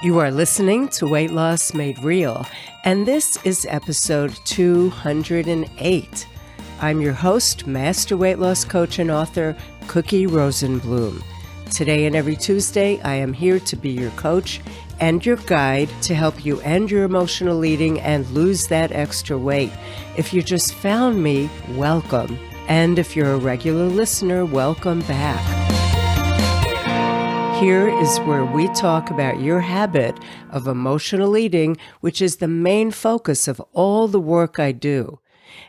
You are listening to Weight Loss Made Real, and this is episode 208. I'm your host, Master Weight Loss Coach and author, Cookie Rosenblum. Today and every Tuesday, I am here to be your coach and your guide to help you end your emotional eating and lose that extra weight. If you just found me, welcome. And if you're a regular listener, welcome back. Here is where we talk about your habit of emotional eating, which is the main focus of all the work I do.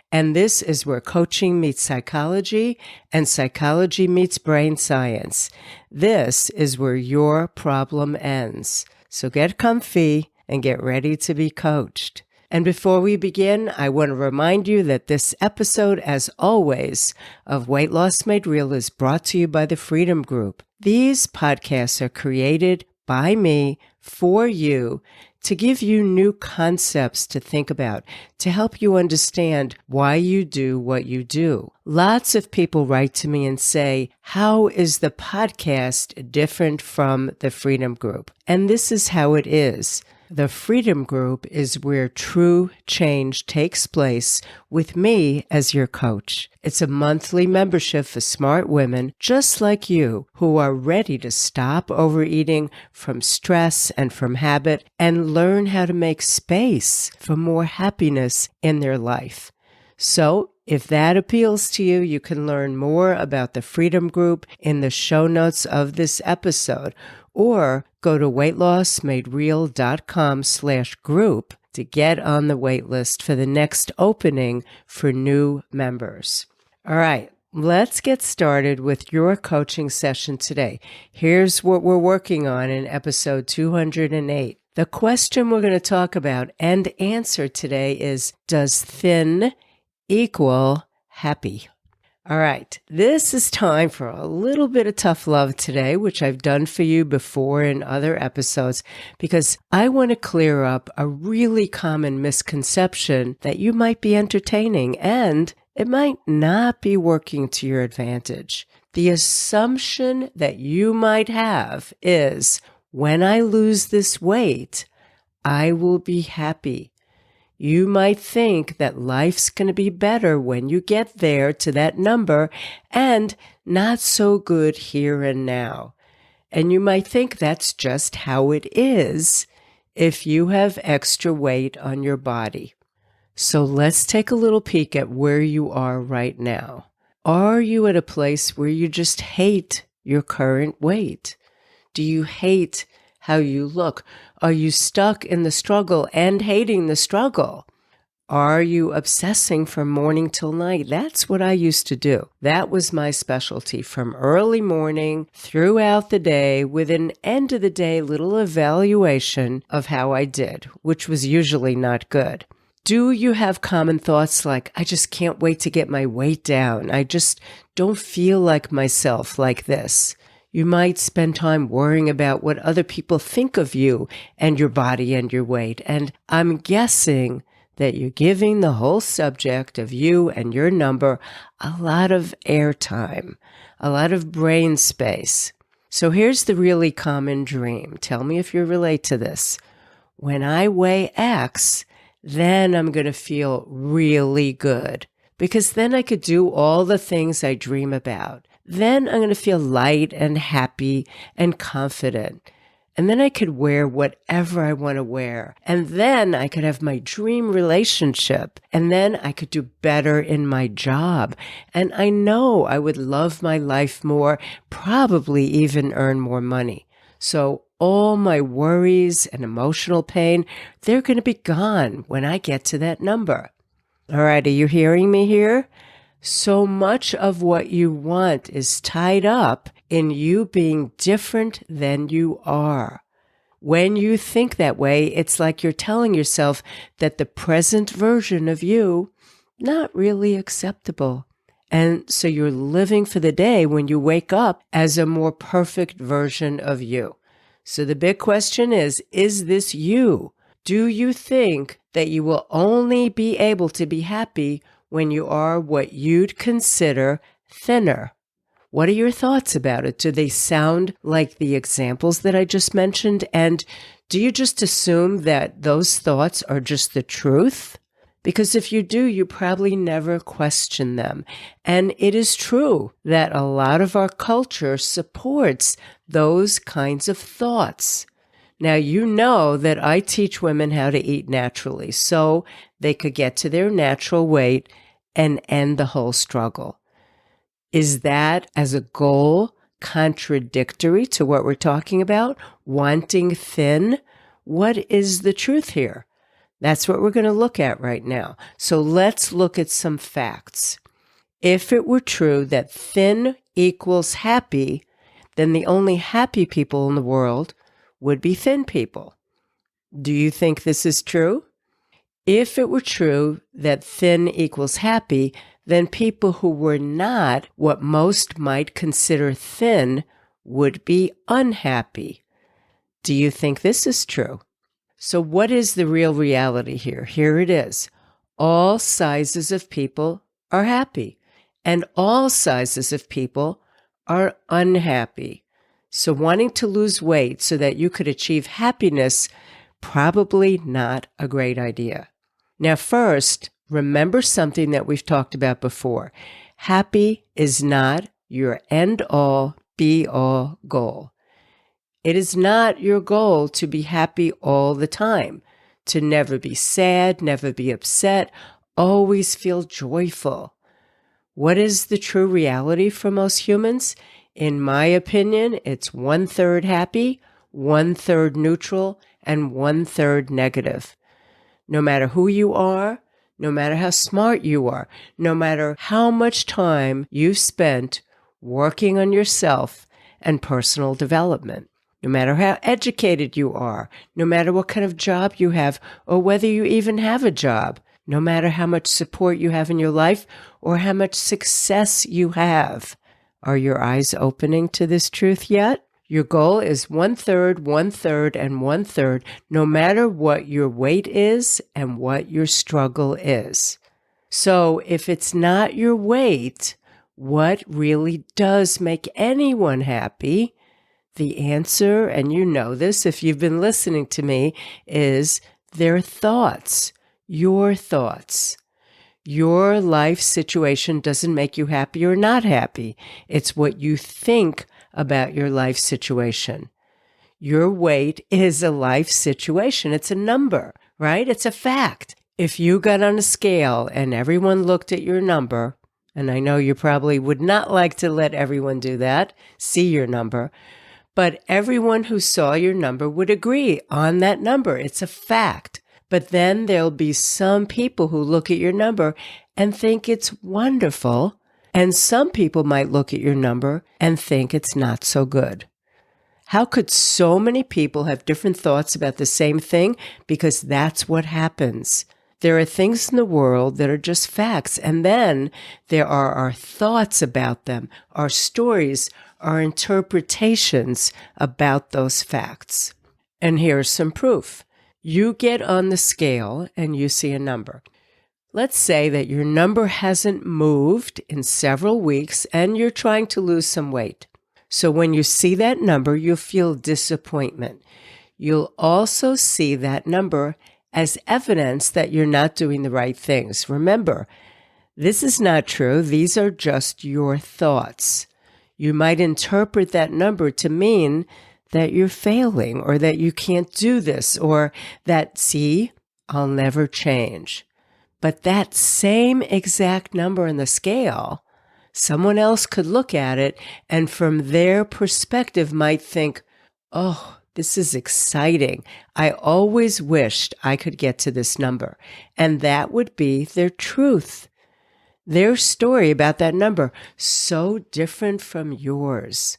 And this is where coaching meets psychology and psychology meets brain science. This is where your problem ends. So get comfy and get ready to be coached. And before we begin, I want to remind you that this episode, as always, of Weight Loss Made Real is brought to you by the Freedom Group. These podcasts are created by me for you to give you new concepts to think about, to help you understand why you do what you do. Lots of people write to me and say, how is the podcast different from the Freedom Group? And this is how it is. The Freedom Group is where true change takes place with me as your coach. It's a monthly membership for smart women just like you who are ready to stop overeating from stress and from habit and learn how to make space for more happiness in their life. So, if that appeals to you, you can learn more about the Freedom Group in the show notes of this episode, or go to weightlossmadereal.com/group to get on the wait list for the next opening for new members. All right, let's get started with your coaching session today. Here's what we're working on in episode 208. The question we're going to talk about and answer today is, does thin equal happy? All right, this is time for a little bit of tough love today, which I've done for you before in other episodes, because I want to clear up a really common misconception that you might be entertaining, and it might not be working to your advantage. The assumption that you might have is, when I lose this weight, I will be happy. You might think that life's going to be better when you get there to that number and not so good here and now. And you might think that's just how it is if you have extra weight on your body. So let's take a little peek at where you are right now. Are you at a place where you just hate your current weight? Do you hate how you look? Are you stuck in the struggle and hating the struggle? Are you obsessing from morning till night? That's what I used to do. That was my specialty, from early morning throughout the day with an end of the day little evaluation of how I did, which was usually not good. Do you have common thoughts like, I just can't wait to get my weight down. I just don't feel like myself like this. You might spend time worrying about what other people think of you and your body and your weight. And I'm guessing that you're giving the whole subject of you and your number a lot of airtime, a lot of brain space. So here's the really common dream. Tell me if you relate to this. When I weigh X, then I'm going to feel really good, because then I could do all the things I dream about. Then I'm going to feel light and happy and confident. And then I could wear whatever I want to wear. And then I could have my dream relationship. And then I could do better in my job. And I know I would love my life more, probably even earn more money. So all my worries and emotional pain, they're going to be gone when I get to that number. All right, are you hearing me here? So much of what you want is tied up in you being different than you are. When you think that way, it's like you're telling yourself that the present version of you, not really acceptable. And so you're living for the day when you wake up as a more perfect version of you. So the big question is this you? Do you think that you will only be able to be happy when you are what you'd consider thinner? What are your thoughts about it? Do they sound like the examples that I just mentioned? And do you just assume that those thoughts are just the truth? Because if you do, you probably never question them. And it is true that a lot of our culture supports those kinds of thoughts. Now, you know that I teach women how to eat naturally so they could get to their natural weight and end the whole struggle. Is that, as a goal, contradictory to what we're talking about? Wanting thin? What is the truth here? That's what we're going to look at right now. So let's look at some facts. If it were true that thin equals happy, then the only happy people in the world would be thin people. Do you think this is true? If it were true that thin equals happy, then people who were not what most might consider thin would be unhappy. Do you think this is true? So what is the real reality here? Here it is. All sizes of people are happy, and all sizes of people are unhappy. So wanting to lose weight so that you could achieve happiness, probably not a great idea. Now, first, remember something that we've talked about before. Happy is not your end-all, be-all goal. It is not your goal to be happy all the time, to never be sad, never be upset, always feel joyful. What is the true reality for most humans? In my opinion, it's 1/3 happy, 1/3 neutral, and 1/3 negative. No matter who you are, no matter how smart you are, no matter how much time you've spent working on yourself and personal development. No matter how educated you are, no matter what kind of job you have, or whether you even have a job, no matter how much support you have in your life or how much success you have. Are your eyes opening to this truth yet? Your goal is 1/3, 1/3, and 1/3, no matter what your weight is and what your struggle is. So if it's not your weight, what really does make anyone happy? The answer, and you know this if you've been listening to me, is their thoughts, your thoughts. Your life situation doesn't make you happy or not happy. It's what you think about your life situation. Your weight is a life situation. It's a number, right? It's a fact. If you got on a scale and everyone looked at your number, and I know you probably would not like to let everyone do that, see your number, but everyone who saw your number would agree on that number. It's a fact. But then there'll be some people who look at your number and think it's wonderful, and some people might look at your number and think it's not so good. How could so many people have different thoughts about the same thing? Because that's what happens. There are things in the world that are just facts, and then there are our thoughts about them, our stories, our interpretations about those facts. And here's some proof. You get on the scale and you see a number. Let's say that your number hasn't moved in several weeks and you're trying to lose some weight. So when you see that number, you'll feel disappointment. You'll also see that number as evidence that you're not doing the right things. Remember, this is not true. These are just your thoughts. You might interpret that number to mean that you're failing or that you can't do this or that, see, I'll never change. But that same exact number on the scale, someone else could look at it and from their perspective might think, oh, this is exciting. I always wished I could get to this number. And that would be their truth. Their story about that number, so different from yours.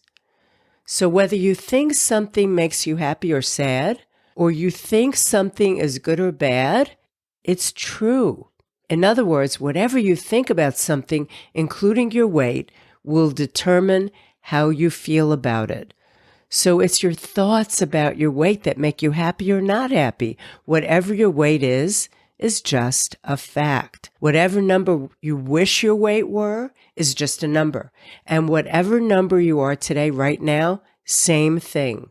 So whether you think something makes you happy or sad, or you think something is good or bad, it's true. In other words, whatever you think about something, including your weight, will determine how you feel about it. So it's your thoughts about your weight that make you happy or not happy. Whatever your weight is is just a fact. Whatever number you wish your weight were is just a number. And whatever number you are today, right now, same thing.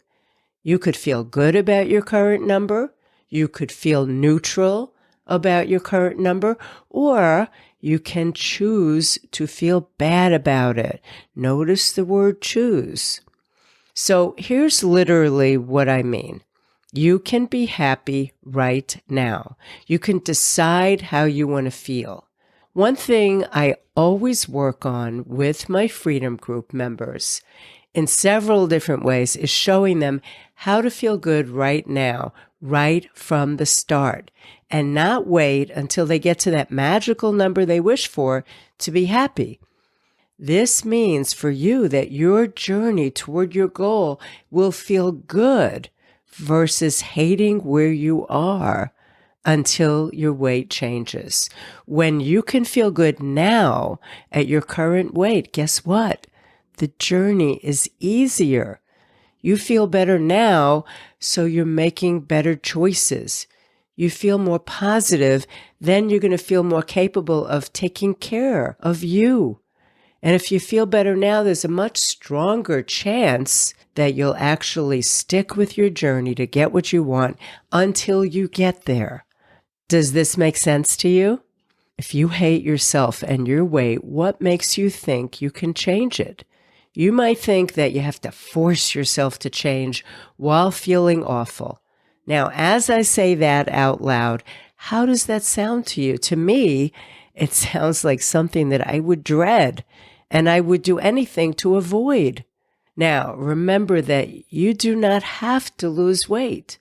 You could feel good about your current number. You could feel neutral about your current number, or you can choose to feel bad about it. Notice the word choose. So here's literally what I mean. You can be happy right now. You can decide how you want to feel. One thing I always work on with my Freedom Group members in several different ways is showing them how to feel good right now, right from the start, and not wait until they get to that magical number they wish for to be happy. This means for you that your journey toward your goal will feel good versus hating where you are until your weight changes. When you can feel good now at your current weight, guess what? The journey is easier. You feel better now, so you're making better choices. You feel more positive, then you're going to feel more capable of taking care of you. And if you feel better now, there's a much stronger chance that you'll actually stick with your journey to get what you want until you get there. Does this make sense to you? If you hate yourself and your weight, what makes you think you can change it? You might think that you have to force yourself to change while feeling awful. Now, as I say that out loud, how does that sound to you? To me, it sounds like something that I would dread and I would do anything to avoid. Now, remember that you do not have to lose weight.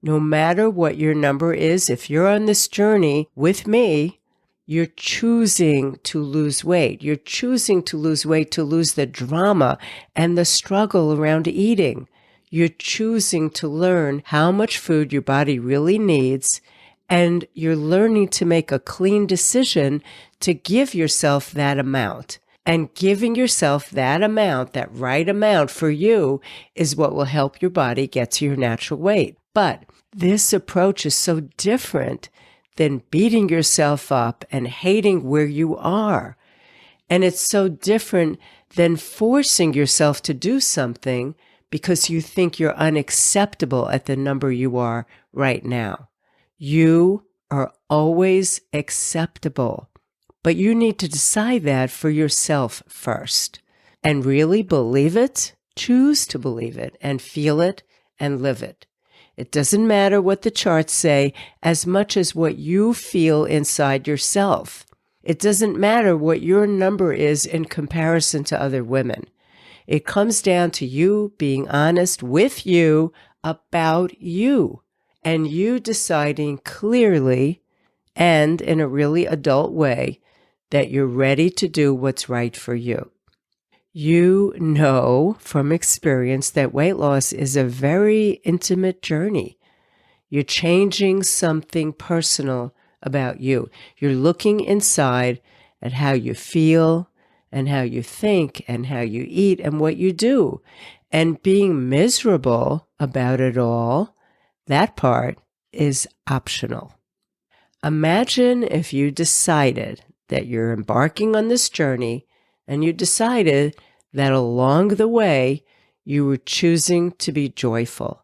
No matter what your number is, if you're on this journey with me, you're choosing to lose weight. You're choosing to lose weight to lose the drama and the struggle around eating. You're choosing to learn how much food your body really needs, and you're learning to make a clean decision to give yourself that amount. And giving yourself that amount, that right amount for you, is what will help your body get to your natural weight. But this approach is so different than beating yourself up and hating where you are. And it's so different than forcing yourself to do something because you think you're unacceptable at the number you are right now. You are always acceptable, but you need to decide that for yourself first and really believe it, choose to believe it, and feel it and live it. It doesn't matter what the charts say as much as what you feel inside yourself. It doesn't matter what your number is in comparison to other women. It comes down to you being honest with you about you and you deciding clearly and in a really adult way that you're ready to do what's right for you. You know from experience that weight loss is a very intimate journey. You're changing something personal about you. You're looking inside at how you feel and how you think and how you eat and what you do. And being miserable about it all, that part is optional. Imagine if you decided that you're embarking on this journey and you decided that along the way, you were choosing to be joyful.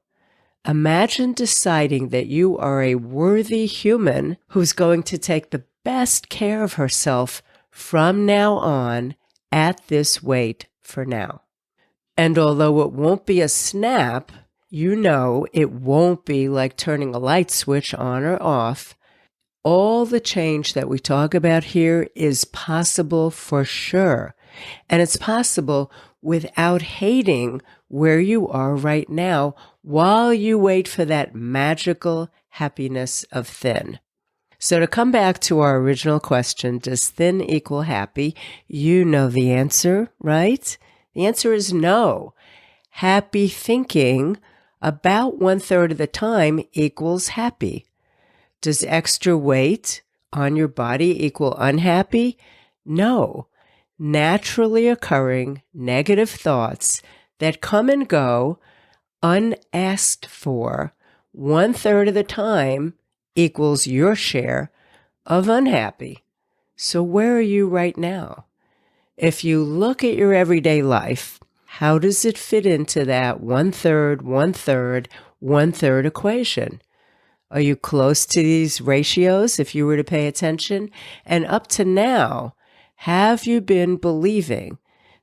Imagine deciding that you are a worthy human who's going to take the best care of herself from now on at this weight for now. And although it won't be a snap, you know it won't be like turning a light switch on or off. All the change that we talk about here is possible for sure. And it's possible without hating where you are right now while you wait for that magical happiness of thin. So to come back to our original question, does thin equal happy? You know the answer, right? The answer is no. Happy thinking about 1/3 of the time equals happy. Does extra weight on your body equal unhappy? No. Naturally occurring negative thoughts that come and go unasked for 1/3 of the time equals your share of unhappy. So where are you right now? If you look at your everyday life, how does it fit into that 1/3, 1/3, 1/3 equation? Are you close to these ratios if you were to pay attention? And up to now, have you been believing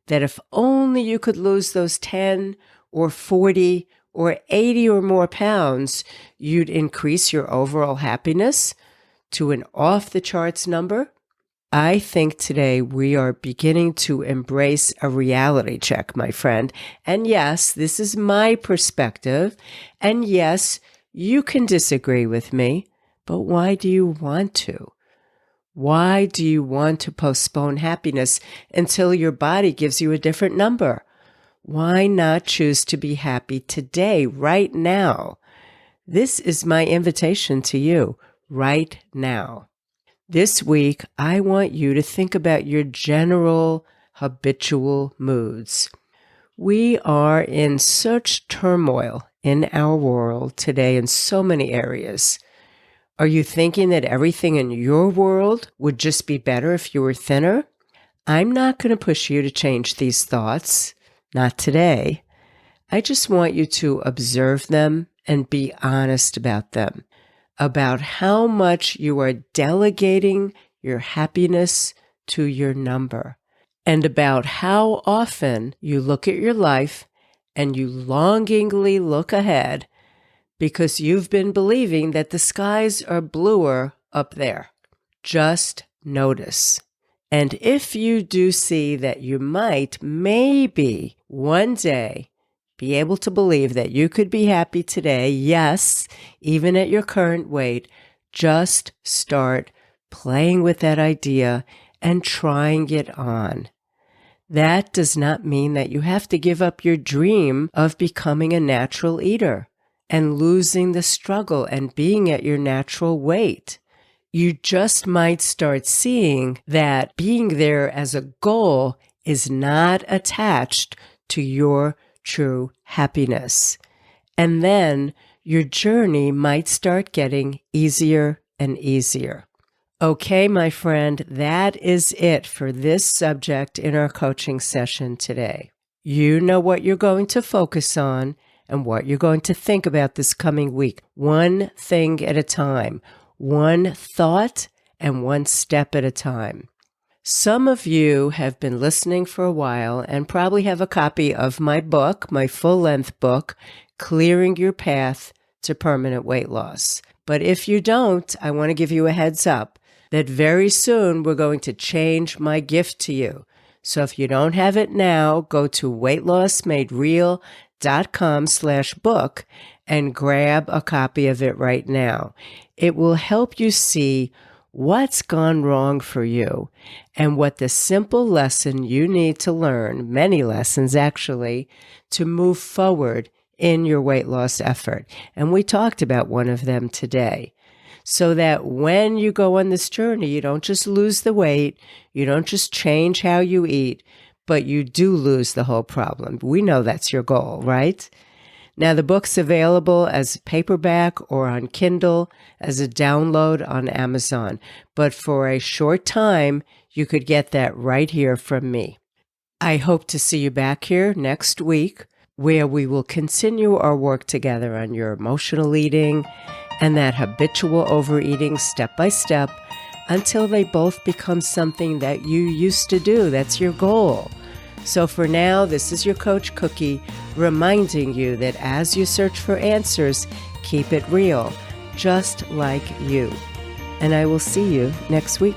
that if only you could lose those 10 or 40 or 80 or more pounds, you'd increase your overall happiness to an off-the-charts number? I think today we are beginning to embrace a reality check, my friend. And yes, this is my perspective. And yes, you can disagree with me, but why do you want to? Why do you want to postpone happiness until your body gives you a different number? Why not choose to be happy today, right now? This is my invitation to you, right now. This week, I want you to think about your general habitual moods. We are in such turmoil in our world today in so many areas. Are you thinking that everything in your world would just be better if you were thinner? I'm not going to push you to change these thoughts, not today. I just want you to observe them and be honest about them, about how much you are delegating your happiness to your number, and about how often you look at your life and you longingly look ahead because you've been believing that the skies are bluer up there. Just notice. And if you do see that you might, maybe one day, be able to believe that you could be happy today, yes, even at your current weight, just start playing with that idea and trying it on. That does not mean that you have to give up your dream of becoming a natural eater and losing the struggle and being at your natural weight. You just might start seeing that being there as a goal is not attached to your true happiness. And then your journey might start getting easier and easier. Okay, my friend, that is it for this subject in our coaching session today. You know what you're going to focus on and what you're going to think about this coming week. One thing at a time, one thought and one step at a time. Some of you have been listening for a while and probably have a copy of my book, my full-length book, Clearing Your Path to Permanent Weight Loss. But if you don't, I want to give you a heads up that very soon we're going to change my gift to you. So if you don't have it now, go to weightlossmadereal.com/book and grab a copy of it right now. It will help you see what's gone wrong for you and what the simple lesson you need to learn, many lessons actually, to move forward in your weight loss effort. And we talked about one of them today. So that when you go on this journey, you don't just lose the weight, you don't just change how you eat, but you do lose the whole problem. We know that's your goal, right? Now, the book's available as paperback or on Kindle as a download on Amazon. But for a short time, you could get that right here from me. I hope to see you back here next week, where we will continue our work together on your emotional eating and that habitual overeating step by step until they both become something that you used to do. That's your goal. So for now, this is your Coach Cookie reminding you that as you search for answers, keep it real, just like you. And I will see you next week.